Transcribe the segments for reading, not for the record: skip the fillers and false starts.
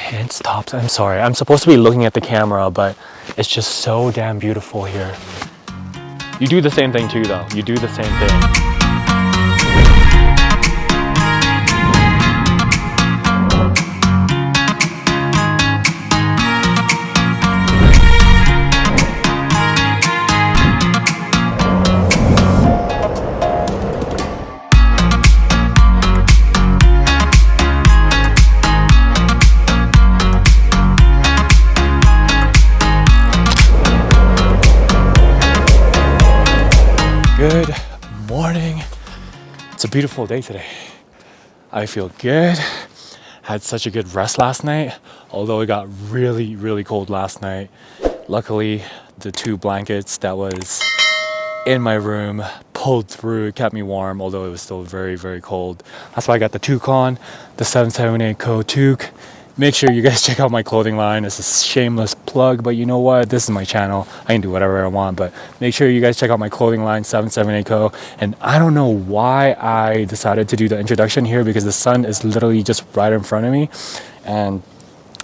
pants tops. I'm sorry, I'm supposed to be looking at the camera, but it's just so damn beautiful here. You do the same thing too though. You do the same thing. Good morning. It's a beautiful day today. I feel good. Had such a good rest last night, although it got really cold last night. Luckily, the 2 blankets that was in my room pulled through, kept me warm, although it was still very cold. That's why I got the toucan, the 778 Co toque. Make sure you guys check out my clothing line. It's a shameless plug, but you know what? This is my channel. I can do whatever I want, but make sure you guys check out my clothing line, 778 Co. And I don't know why I decided to do the introduction here, because the sun is literally just right in front of me. And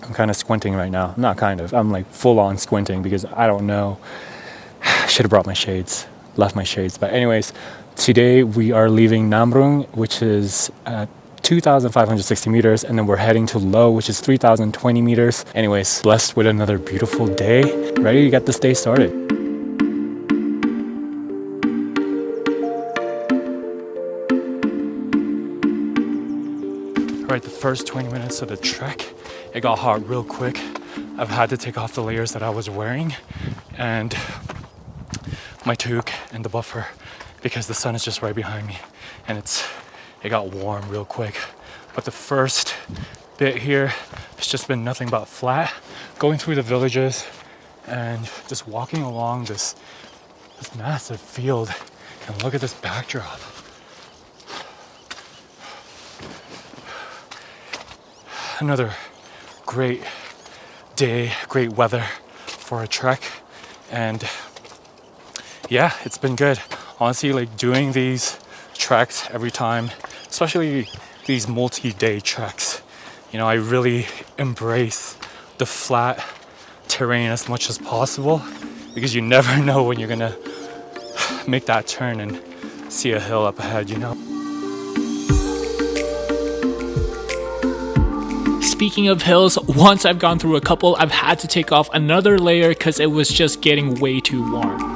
I'm kind of squinting right now. Not kind of, I'm like full on squinting because I don't know. I should have brought my shades, left my shades. But anyways, today we are leaving Namrung, which is at 2,560 meters, and then we're heading to Low, which is 3,020 meters. Anyways, blessed with another beautiful day. Ready to get this day started. All right, the first 20 minutes of the trek, it got hot real quick. I've had to take off the layers that I was wearing and my toque and the buffer because the sun is just right behind me, and it got warm real quick. But the first bit here, it's just been nothing but flat. Going through the villages and just walking along this massive field, and look at this backdrop. Another great day, great weather for a trek. And yeah, it's been good. Honestly, like doing these treks every time, especially these multi-day treks, you know, I really embrace the flat terrain as much as possible, because you never know when you're gonna make that turn and see a hill up ahead, you know. Speaking of hills, once I've gone through a couple, I've had to take off another layer because it was just getting way too warm.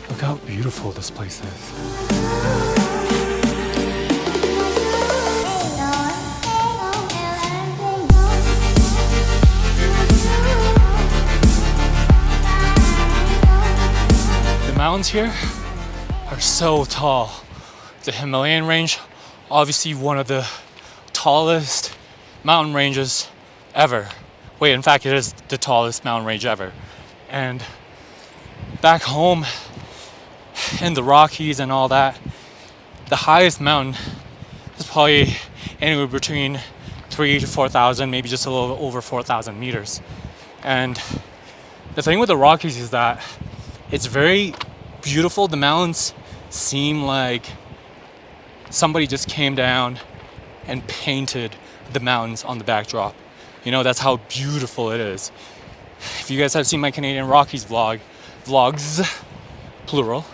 Look how beautiful this place is. The mountains here are so tall. The Himalayan range, obviously one of the tallest mountain ranges ever. Wait, in fact, it is the tallest mountain range ever. And back home in the Rockies and all that, the highest mountain is probably anywhere between 3,000 to 4,000, maybe just a little over 4,000 meters. And the thing with the Rockies is that it's very beautiful. The mountains seem like somebody just came down and painted the mountains on the backdrop. You know, that's how beautiful it is. If you guys have seen my Canadian Rockies vlogs, plural,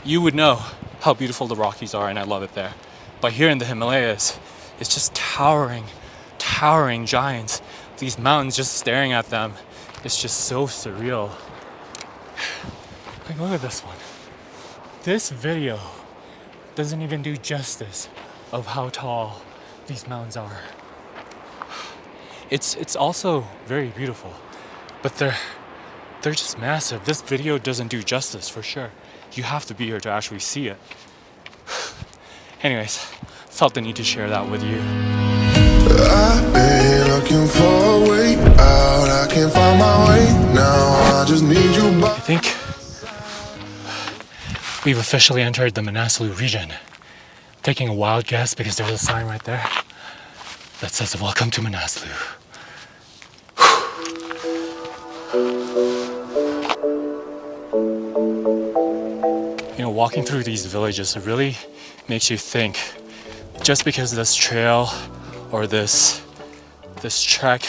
you would know how beautiful the Rockies are, and I love it there. But here in the Himalayas, it's just towering giants. These mountains, just staring at them, it's just so surreal. Like, look at this one. This video doesn't even do justice of how tall these mountains are. It's also very beautiful, but they're just massive. This video doesn't do justice for sure. You have to be here to actually see it. Anyways, felt the need to share that with you. I've been looking for a way out. I can't find my way now. I just need you back. I think we've officially entered the Manaslu region. taking a wild guess because there's a sign right there that says welcome to Manaslu. You know, walking through these villages, it really makes you think, just because this trail or this trek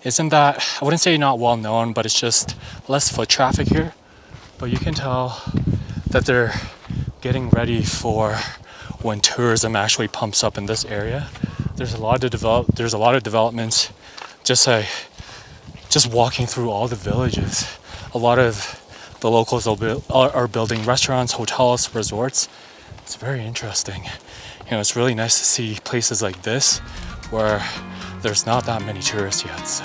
isn't that, I wouldn't say not well known, but it's just less foot traffic here. But you can tell that they're getting ready for when tourism actually pumps up in this area. There's a lot of developments just walking through all the villages. A lot of the locals are building restaurants, hotels, resorts. It's very interesting. You know, it's really nice to see places like this where there's not that many tourists yet, so.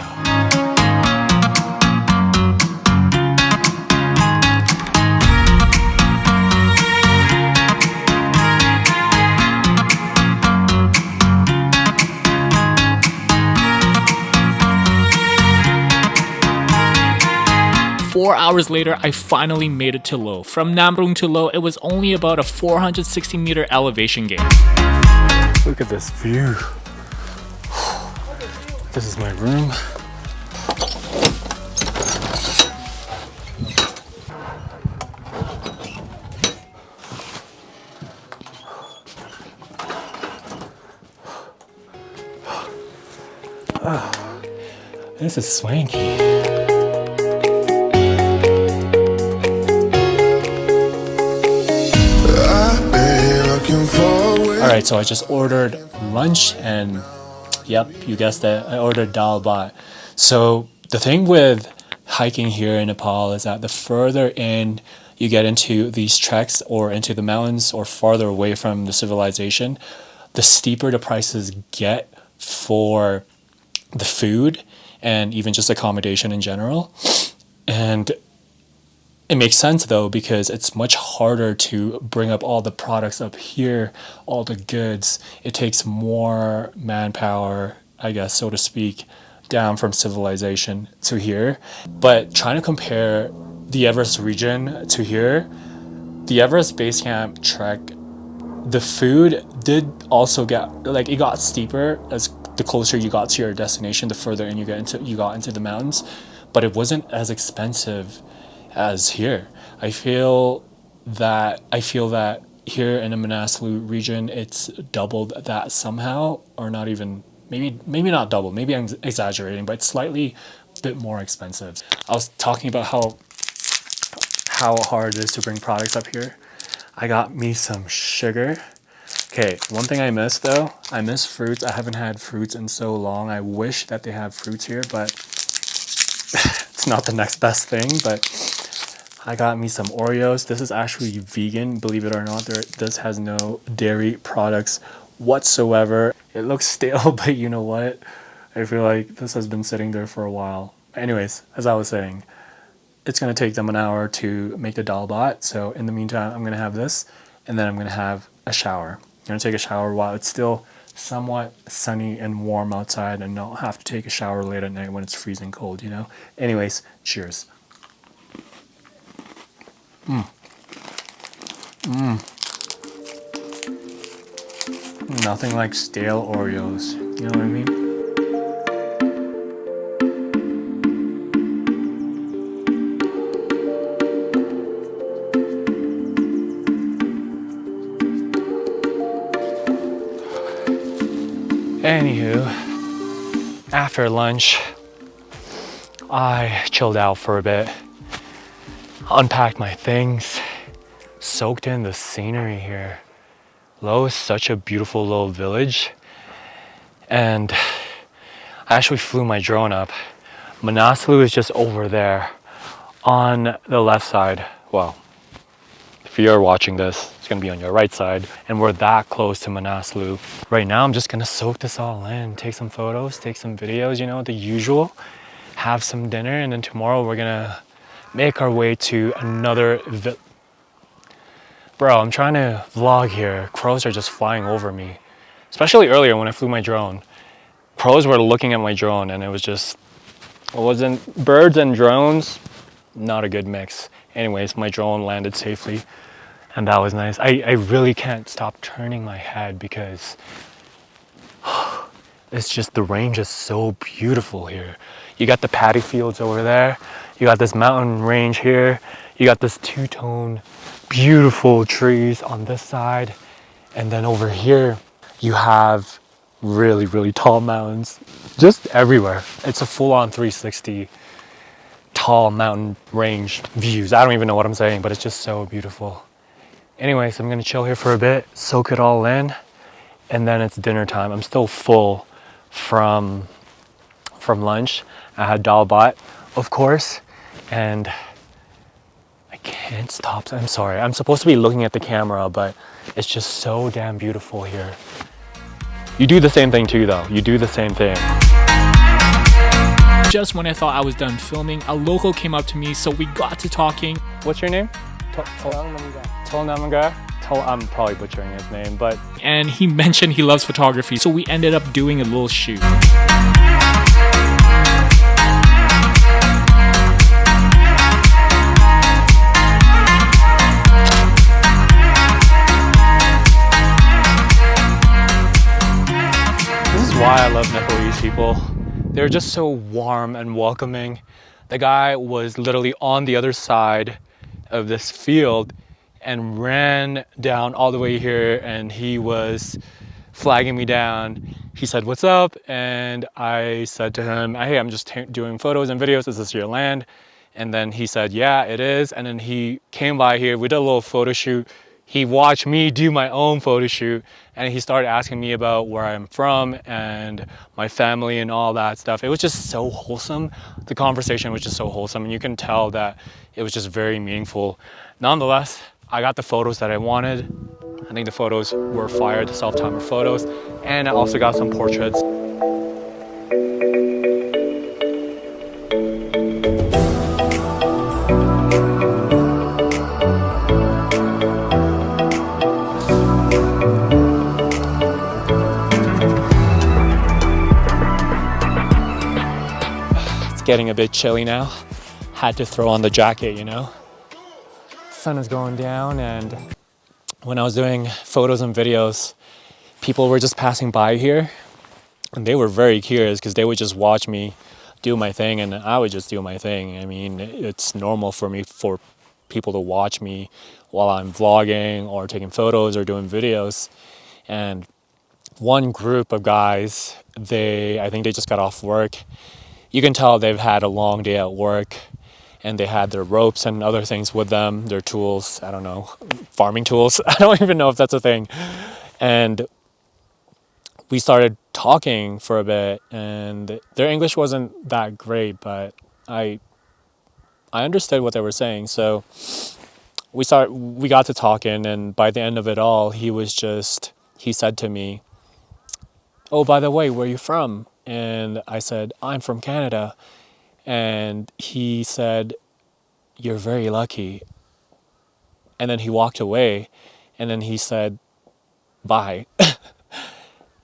4 hours later, I finally made it to Lo. From Namrung to Lo, it was only about a 460 meter elevation gain. Look at this view. This is my room. Oh, this is swanky. Alright, so I just ordered lunch and yep, you guessed it, I ordered dal bhat. So the thing with hiking here in Nepal is that the further in you get into these treks or into the mountains or farther away from the civilization, the steeper the prices get for the food and even just accommodation in general. And it makes sense though, because it's much harder to bring up all the products up here, all the goods. It takes more manpower, I guess, so to speak, down from civilization to here. But trying to compare the Everest region to here, the Everest base camp trek, the food did also get, like, it got steeper as the closer you got to your destination, the further in you got into the mountains, but it wasn't as expensive as here. I feel that here in the Manaslu region, it's doubled that somehow, or not even, maybe not double, maybe I'm exaggerating, but it's slightly a bit more expensive. I was talking about how hard it is to bring products up here. I got me some sugar. Okay, one thing I miss though, I miss fruits. I haven't had fruits in so long. I wish that they have fruits here, but it's not the next best thing. But I got me some Oreos. This is actually vegan, believe it or not. This has no dairy products whatsoever. It looks stale, but you know what? I feel like this has been sitting there for a while. Anyways, as I was saying, it's gonna take them an hour to make the dal bhat. So in the meantime, I'm gonna have this, and then I'm gonna have a shower. I'm gonna take a shower while it's still somewhat sunny and warm outside, and not have to take a shower late at night when it's freezing cold, you know? Anyways, cheers. Nothing like stale Oreos, you know what I mean? Anywho, after lunch, I chilled out for a bit, unpacked my things, soaked in the scenery here. Lo is such a beautiful little village, and I actually flew my drone up. Manaslu is just over there on the left side. Well, if you're watching this, it's gonna be on your right side, and we're that close to Manaslu. Right now, I'm just gonna soak this all in, take some photos, take some videos, you know, the usual, have some dinner, and then tomorrow we're gonna make our way to another Bro, I'm trying to vlog here. Crows are just flying over me. Especially earlier when I flew my drone. Crows were looking at my drone and it wasn't birds and drones, not a good mix. Anyways, my drone landed safely and that was nice. I really can't stop turning my head because it's just, the range is so beautiful here. You got the paddy fields over there, you got this mountain range here, you got this two-tone beautiful trees on this side, and then over here you have really tall mountains just everywhere. It's a full-on 360 tall mountain range views. I don't even know what I'm saying, but it's just so beautiful. Anyways, I'm gonna chill here for a bit, soak it all in, and then it's dinner time. I'm still full from lunch. I had dal bhat, of course, and I can't stop. I'm sorry, I'm supposed to be looking at the camera, but it's just so damn beautiful here. You do the same thing too though. You do the same thing. Just when I thought I was done filming, a local came up to me, so we got to talking. What's your name? Tolnamaga. I'm probably butchering his name, but... And he mentioned he loves photography, so we ended up doing a little shoot. This is why I love Nepalese people. They're just so warm and welcoming. The guy was literally on the other side of this field and ran down all the way here, and he was flagging me down. He said, "What's up?" And I said to him, "Hey, I'm just doing photos and videos. Is this your land?" And then he said, "Yeah, it is." And then he came by here. We did a little photo shoot. He watched me do my own photo shoot, and he started asking me about where I'm from and my family and all that stuff. It was just so wholesome. The conversation was just so wholesome, and you can tell that it was just very meaningful. Nonetheless, I got the photos that I wanted. I think the photos were fire, the self-timer photos, and I also got some portraits. It's getting a bit chilly now. Had to throw on the jacket, you know? Sun is going down, and when I was doing photos and videos, people were just passing by here, and they were very curious because they would just watch me do my thing, and I would just do my thing. I mean, it's normal for me for people to watch me while I'm vlogging or taking photos or doing videos. And one group of guys, I think they just got off work. You can tell they've had a long day at work, and they had their ropes and other things with them, their tools, I don't know, farming tools. I don't even know if that's a thing. And we started talking for a bit, and their English wasn't that great, but I understood what they were saying. So we got to talking, and by the end of it all, he said to me, "Oh, by the way, where are you from?" And I said, "I'm from Canada." And he said, "You're very lucky." And then he walked away, and then he said, "Bye."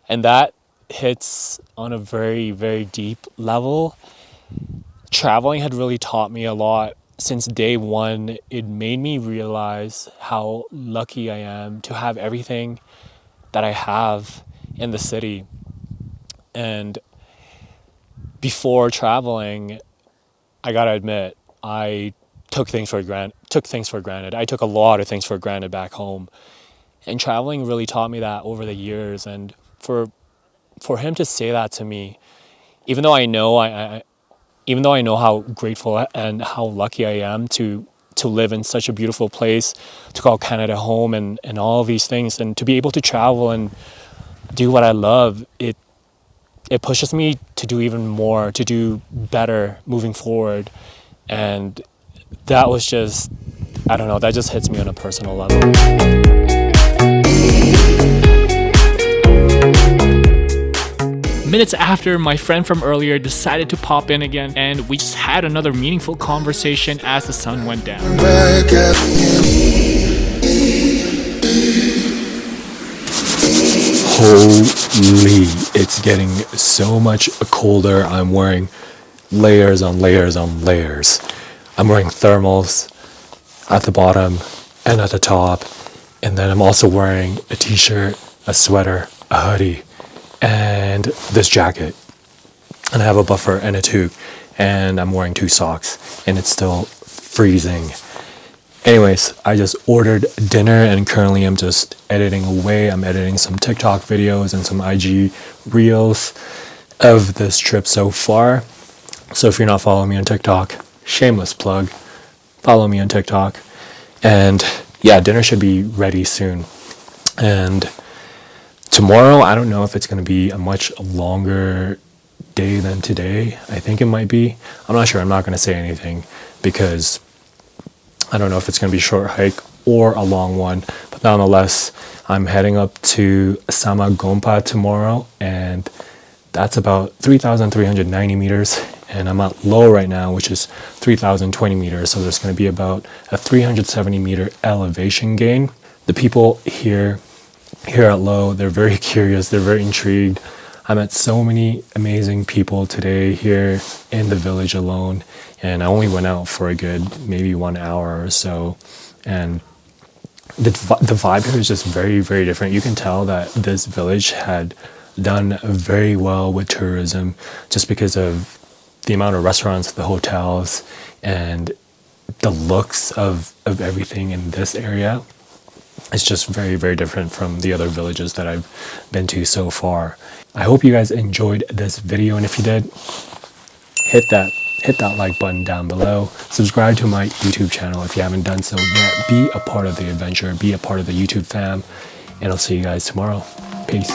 And that hits on a very deep level. Traveling had really taught me a lot. Since day one, it made me realize how lucky I am to have everything that I have in the city. And before traveling, I gotta admit, I took things for granted. I took a lot of things for granted back home. And traveling really taught me that over the years. And for him to say that to me, even though I know how grateful and how lucky I am to live in such a beautiful place, to call Canada home, and all of these things, and to be able to travel and do what I love, it pushes me to do even more, to do better moving forward. And that was just, I don't know, that just hits me on a personal level. Minutes after, my friend from earlier decided to pop in again, and we just had another meaningful conversation as the sun went down. Holy, it's getting so much colder. I'm wearing layers on layers on layers. I'm wearing thermals at the bottom and at the top. And then I'm also wearing a t-shirt, a sweater, a hoodie, and this jacket. And I have a buffer and a toque, and I'm wearing 2 socks, and it's still freezing. Anyways, I just ordered dinner, and currently I'm just editing away. I'm editing some TikTok videos and some IG reels of this trip so far. So if you're not following me on TikTok, shameless plug, follow me on TikTok. And yeah, dinner should be ready soon. And tomorrow, I don't know if it's going to be a much longer day than today. I think it might be. I'm not sure. I'm not going to say anything because I don't know if it's going to be a short hike or a long one. But nonetheless, I'm heading up to Samagompa tomorrow, and that's about 3,390 meters. And I'm at low right now, which is 3,020 meters. So there's going to be about a 370 meter elevation gain. The people here at low, they're very curious. They're very intrigued. I met so many amazing people today here in the village alone. And I only went out for a good maybe 1 hour or so. And the vibe here is just very, very different. You can tell that this village had done very well with tourism just because of the amount of restaurants, the hotels, and the looks of everything in this area. It's just very, very different from the other villages that I've been to so far. I hope you guys enjoyed this video, and if you did, hit that like button down below. Subscribe to my YouTube channel if you haven't done so yet. Be a part of the adventure, be a part of the YouTube fam, and I'll see you guys tomorrow. Peace.